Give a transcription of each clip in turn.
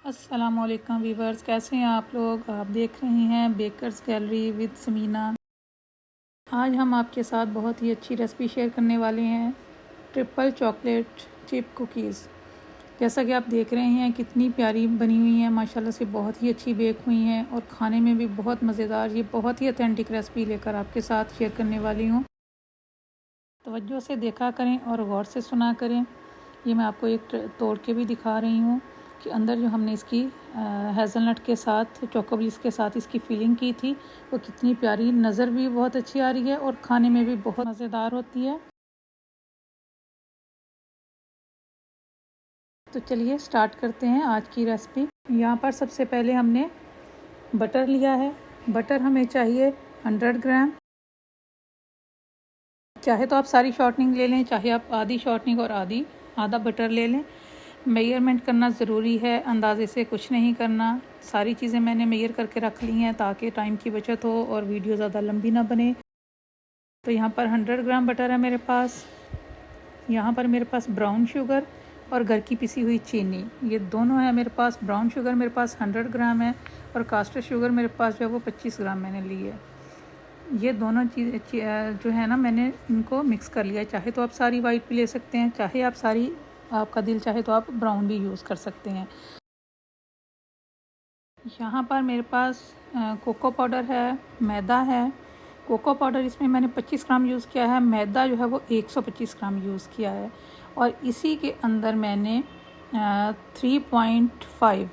अस्सलामुअलैकुम वीवर्स, कैसे हैं आप लोग। आप देख रहे हैं बेकर्स गैलरी विद समीना। आज हम आपके साथ बहुत ही अच्छी रेसिपी शेयर करने वाले हैं, ट्रिपल चॉकलेट चिप कुकीज़। जैसा कि आप देख रहे हैं कितनी प्यारी बनी हुई हैं, माशाल्लाह से बहुत ही अच्छी बेक हुई हैं और खाने में भी बहुत मज़ेदार। ये बहुत ही ऑथेंटिक रेसिपी लेकर आपके साथ शेयर करने वाली हूँ। तवज्जो से देखा करें और गौर से सुना करें। ये मैं आपको एक तोड़ के भी दिखा रही हूँ कि अंदर जो हमने इसकी हेज़लनट के साथ, चोकोब्लिस के साथ इसकी फिलिंग की थी, वो कितनी प्यारी, नज़र भी बहुत अच्छी आ रही है और खाने में भी बहुत मज़ेदार होती है। तो चलिए स्टार्ट करते हैं आज की रेसिपी। यहाँ पर सबसे पहले हमने बटर लिया है। बटर हमें चाहिए 100 ग्राम। चाहे तो आप सारी शॉर्टनिंग ले लें, चाहे आप आधी शॉर्टनिंग और आधा बटर ले लें। मेजरमेंट करना ज़रूरी है, अंदाज़े से कुछ नहीं करना। सारी चीज़ें मैंने मेजर करके रख ली हैं ताकि टाइम की बचत हो और वीडियो ज़्यादा लंबी ना बने। तो यहाँ पर 100 ग्राम बटर है मेरे पास। यहाँ पर मेरे पास ब्राउन शुगर और घर की पिसी हुई चीनी, ये दोनों है मेरे पास। ब्राउन शुगर मेरे पास 100 ग्राम है और कास्टर शुगर मेरे पास जो है वो 25 ग्राम मैंने ली है। ये दोनों चीज़ जो है ना, मैंने इनको मिक्स कर लिया है। चाहे तो आप सारी वाइट भी ले सकते हैं, चाहे आप सारी, आपका दिल चाहे तो आप ब्राउन भी यूज़ कर सकते हैं। यहाँ पर मेरे पास कोको पाउडर है, मैदा है। कोको पाउडर इसमें मैंने 25 ग्राम यूज़ किया है, मैदा जो है वो 125 ग्राम यूज़ किया है। और इसी के अंदर मैंने 3.5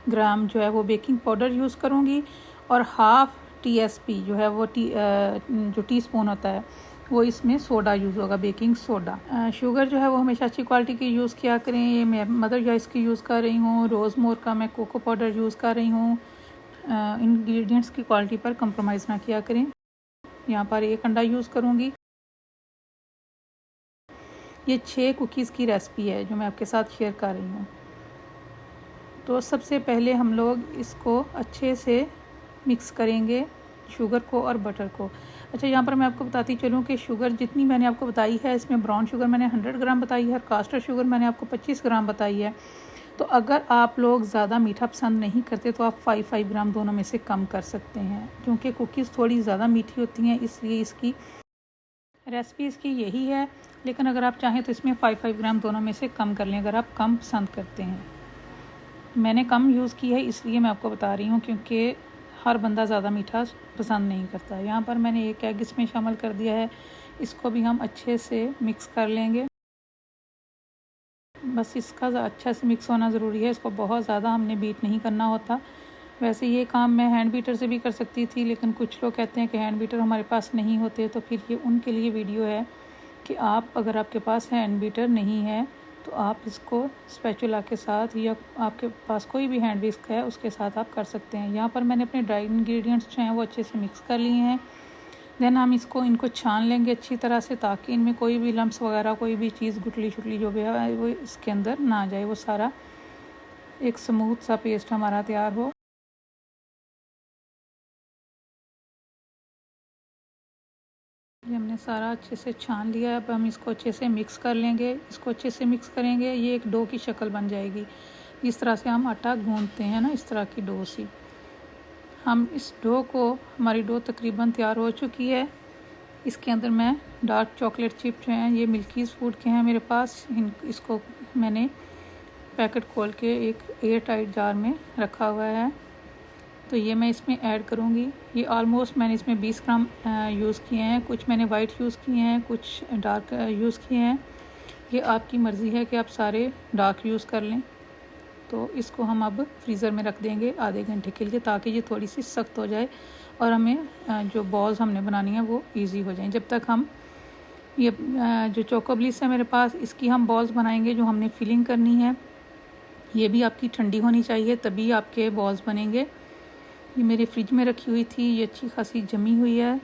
ग्राम जो है वो बेकिंग पाउडर यूज़ करूँगी और हाफ़ TSP जो है वो जो टीस्पून होता है वो इसमें सोडा यूज़ होगा, बेकिंग सोडा। शुगर जो है वो हमेशा अच्छी क्वालिटी की यूज़ किया करें। ये मैं मदर जॉइस की यूज़ कर रही हूँ। रोज़मोर का मैं कोको पाउडर यूज़ कर रही हूँ। इंग्रेडिएंट्स की क्वालिटी पर कंप्रोमाइज़ ना किया करें। यहाँ पर 1 अंडा यूज़ करूँगी। ये 6 कुकीज़ की रेसिपी है जो मैं आपके साथ शेयर कर रही हूँ। तो सबसे पहले हम लोग इसको अच्छे से मिक्स करेंगे, शुगर को और बटर को। अच्छा, यहाँ पर मैं आपको बताती चलूँ कि शुगर जितनी मैंने आपको बताई है, इसमें ब्राउन शुगर मैंने 100 ग्राम बताई है और कास्टर शुगर मैंने आपको 25 ग्राम बताई है। तो अगर आप लोग ज़्यादा मीठा पसंद नहीं करते तो आप 5 ग्राम दोनों में से कम कर सकते हैं, क्योंकि कुकीज़ थोड़ी ज़्यादा मीठी होती हैं, इसलिए इसकी रेसिपी इसकी यही है। लेकिन अगर आप चाहें तो इसमें 5 ग्राम दोनों में से कम कर लें, अगर आप कम पसंद करते हैं। मैंने कम यूज़ की है इसलिए मैं आपको बता रही हूँ, क्योंकि हर बंदा ज़्यादा मीठा पसंद नहीं करता। यहाँ पर मैंने 1 एग इसमें शामिल कर दिया है। इसको भी हम अच्छे से मिक्स कर लेंगे। बस इसका अच्छा से मिक्स होना ज़रूरी है, इसको बहुत ज़्यादा हमने बीट नहीं करना होता। वैसे ये काम मैं हैंड बीटर से भी कर सकती थी, लेकिन कुछ लोग कहते हैं कि हैंड बीटर हमारे पास नहीं होते, तो फिर ये उनके लिए वीडियो है कि आप, अगर आपके पास हैंड बीटर नहीं है तो आप इसको स्पैचुला के साथ या आपके पास कोई भी हैंड विस्क है उसके साथ आप कर सकते हैं। यहाँ पर मैंने अपने ड्राई इंग्रेडिएंट्स जो हैं वो अच्छे से मिक्स कर लिए हैं। देन हम इनको छान लेंगे अच्छी तरह से, ताकि इनमें कोई भी लम्स वगैरह, कोई भी चीज़ गुटली शुटली जो भी है वो इसके अंदर ना जाए, वो सारा एक स्मूथ सा पेस्ट हमारा तैयार हो। ये हमने सारा अच्छे से छान लिया है। अब हम इसको अच्छे से मिक्स कर लेंगे। इसको अच्छे से मिक्स करेंगे, ये एक डो की शक्ल बन जाएगी। जिस तरह से हम आटा गूंथते हैं ना, इस तरह की डो सी। हम इस डो को, हमारी डो तकरीबन तैयार हो चुकी है। इसके अंदर मैं डार्क चॉकलेट चिप जो हैं, ये मिल्कीज़ फूड के हैं मेरे पास। इसको मैंने पैकेट खोल के एक एयर टाइट जार में रखा हुआ है, तो ये मैं इसमें ऐड करूँगी। ये ऑलमोस्ट मैंने इसमें 20 ग्राम यूज़ किए हैं। कुछ मैंने वाइट यूज़ किए हैं, कुछ डार्क यूज़ किए हैं। ये आपकी मर्ज़ी है कि आप सारे डार्क यूज़ कर लें। तो इसको हम अब फ्रीज़र में रख देंगे आधे घंटे के लिए, ताकि ये थोड़ी सी सख्त हो जाए और हमें जो बॉल्स हमने बनानी है वो ईजी हो जाए। जब तक हम ये जो चोकोब्लिस है मेरे पास, इसकी हम बॉल्स बनाएंगे जो हमने फिलिंग करनी है। ये भी आपकी ठंडी होनी चाहिए, तभी आपके बॉल्स बनेंगे। ये मेरे फ्रिज में रखी हुई थी, ये अच्छी खासी जमी हुई है,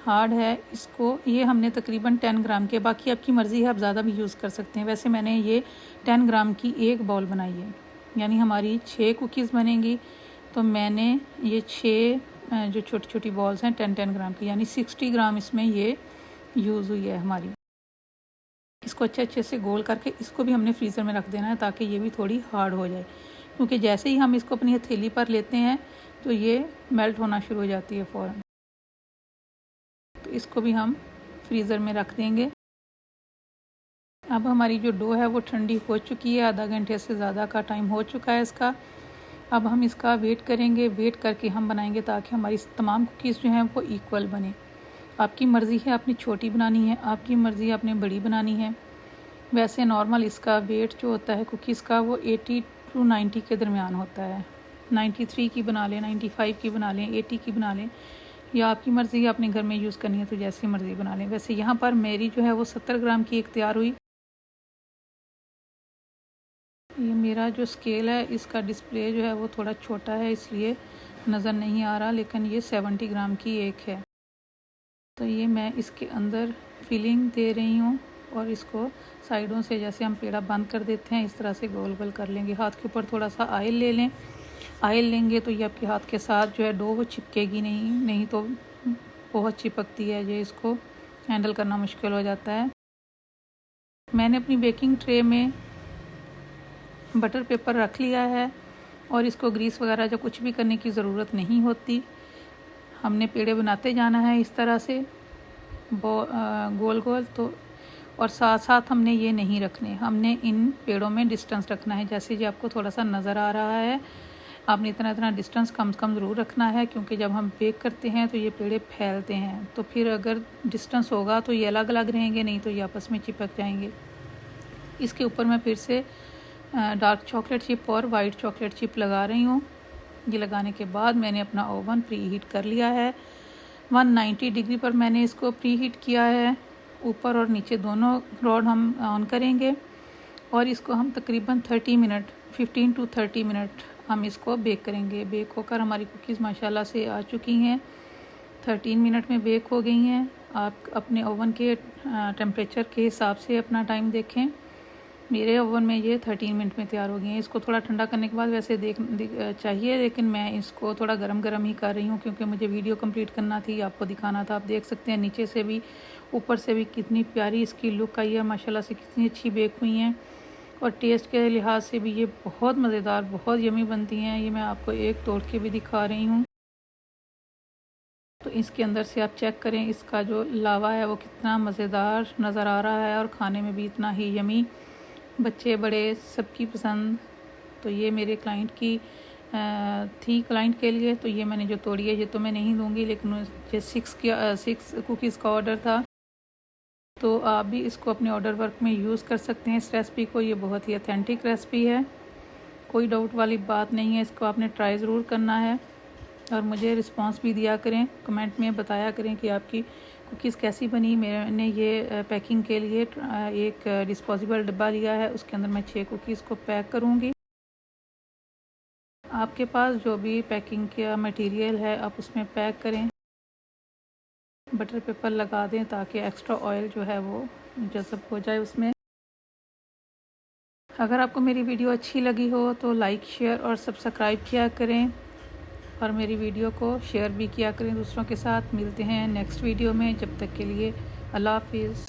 हार्ड है। इसको, ये हमने तकरीबन 10 ग्राम के, बाकी आपकी मर्ज़ी है, आप ज़्यादा भी यूज़ कर सकते हैं। वैसे मैंने ये 10 ग्राम की एक बॉल बनाई है, यानी हमारी 6 कुकीज़ बनेंगी। तो मैंने ये 6 जो छोटी छोटी बॉल्स हैं 10-10 ग्राम की, यानी 60 ग्राम इसमें ये यूज़ हुई है हमारी। इसको अच्छे अच्छे से गोल करके इसको भी हमने फ्रीज़र में रख देना है, ताकि ये भी थोड़ी हार्ड हो जाए। क्योंकि जैसे ही हम इसको अपनी हथेली पर लेते हैं तो ये मेल्ट होना शुरू हो जाती है फ़ौरन। तो इसको भी हम फ्रीज़र में रख देंगे। अब हमारी जो डो है वो ठंडी हो चुकी है, आधा घंटे से ज़्यादा का टाइम हो चुका है इसका। अब हम इसका वेट करेंगे, वेट करके हम बनाएंगे ताकि हमारी तमाम कुकीज़ जो हैं वो इक्वल बने। आपकी मर्ज़ी है आपने छोटी बनानी है, आपकी मर्ज़ी है आपने बड़ी बनानी है। वैसे नॉर्मल इसका वेट जो होता है कुकीज़ का वो 80 to 90 के दरमियान होता है। 93 की बना लें, 95 की बना लें, 80 की बना लें, या आपकी मर्ज़ी है अपने घर में यूज़ करनी है तो जैसी मर्ज़ी बना लें। वैसे यहाँ पर मेरी जो है वो 70 ग्राम की एक तैयार हुई। ये मेरा जो स्केल है इसका डिस्प्ले जो है वो थोड़ा छोटा है इसलिए नज़र नहीं आ रहा, लेकिन ये 70 ग्राम की एक है। तो ये मैं इसके अंदर फिलिंग दे रही हूँ और इसको साइडों से जैसे हम पेड़ा बंद कर देते हैं इस तरह से गोल गोल कर लेंगे। हाथ के ऊपर थोड़ा सा ऑयल ले लें, ऑयल लेंगे तो ये आपके हाथ के साथ जो है डो वो चिपकेगी नहीं तो बहुत चिपकती है, ये इसको हैंडल करना मुश्किल हो जाता है। मैंने अपनी बेकिंग ट्रे में बटर पेपर रख लिया है और इसको ग्रीस वगैरह जो कुछ भी करने की ज़रूरत नहीं होती। हमने पेड़े बनाते जाना है इस तरह से गोल गोल, तो और साथ साथ हमने ये नहीं रखने, हमने इन पेड़ों में डिस्टेंस रखना है। जैसे जी आपको थोड़ा सा नज़र आ रहा है, आपने इतना डिस्टेंस कम से कम ज़रूर रखना है, क्योंकि जब हम बेक करते हैं तो ये पेड़े फैलते हैं। तो फिर अगर डिस्टेंस होगा तो ये अलग अलग रहेंगे, नहीं तो ये आपस में चिपक जाएंगे। इसके ऊपर मैं फिर से डार्क चॉकलेट चिप और वाइट चॉकलेट चिप लगा रही हूँ। ये लगाने के बाद मैंने अपना ओवन प्री हीट कर लिया है। 190 डिग्री पर मैंने इसको प्री हीट किया है। ऊपर और नीचे दोनों रॉड हम ऑन करेंगे और इसको हम तकरीबन 15 to 30 मिनट हम इसको बेक करेंगे। बेक होकर हमारी कुकीज़ माशाल्लाह से आ चुकी हैं, 13 मिनट में बेक हो गई हैं। आप अपने ओवन के टेम्परेचर के हिसाब से अपना टाइम देखें। मेरे ओवन में ये 13 मिनट में तैयार हो गई हैं। इसको थोड़ा ठंडा करने के बाद वैसे चाहिए, लेकिन मैं इसको थोड़ा गरम ही कर रही हूँ क्योंकि मुझे वीडियो कंप्लीट करना थी, आपको दिखाना था। आप देख सकते हैं नीचे से भी ऊपर से भी कितनी प्यारी इसकी लुक आई है, माशाल्लाह से कितनी अच्छी बेक हुई हैं। और टेस्ट के लिहाज से भी ये बहुत मज़ेदार, बहुत यमी बनती हैं। ये मैं आपको एक तोड़ के भी दिखा रही हूँ। तो इसके अंदर से आप चेक करें, इसका जो लावा है वो कितना मज़ेदार नज़र आ रहा है और ख़ाने में भी इतना ही यमी, बच्चे बड़े सबकी पसंद। तो ये मेरे क्लाइंट की थी, क्लाइंट के लिए। तो ये मैंने जो तोड़ी है ये तो मैं नहीं दूंगी, लेकिन ये 6 कुकीज़ का ऑर्डर था, तो आप भी इसको अपने ऑर्डर वर्क में यूज़ कर सकते हैं इस रेसिपी को। ये बहुत ही ऑथेंटिक रेसिपी है, कोई डाउट वाली बात नहीं है। इसको आपने ट्राई ज़रूर करना है और मुझे रिस्पांस भी दिया करें, कमेंट में बताया करें कि आपकी कुकीज़ कैसी बनी। मैंने ये पैकिंग के लिए एक डिस्पोजेबल डब्बा लिया है, उसके अंदर मैं 6 कुकीज़ को पैक करूँगी। आपके पास जो भी पैकिंग का मटेरियल है आप उसमें पैक करें, बटर पेपर लगा दें ताकि एक्स्ट्रा ऑयल जो है वो जज़ब हो जाए उसमें। अगर आपको मेरी वीडियो अच्छी लगी हो तो लाइक, शेयर और सब्सक्राइब किया करें और मेरी वीडियो को शेयर भी किया करें दूसरों के साथ। मिलते हैं नेक्स्ट वीडियो में, जब तक के लिए अल्लाह हाफिज़।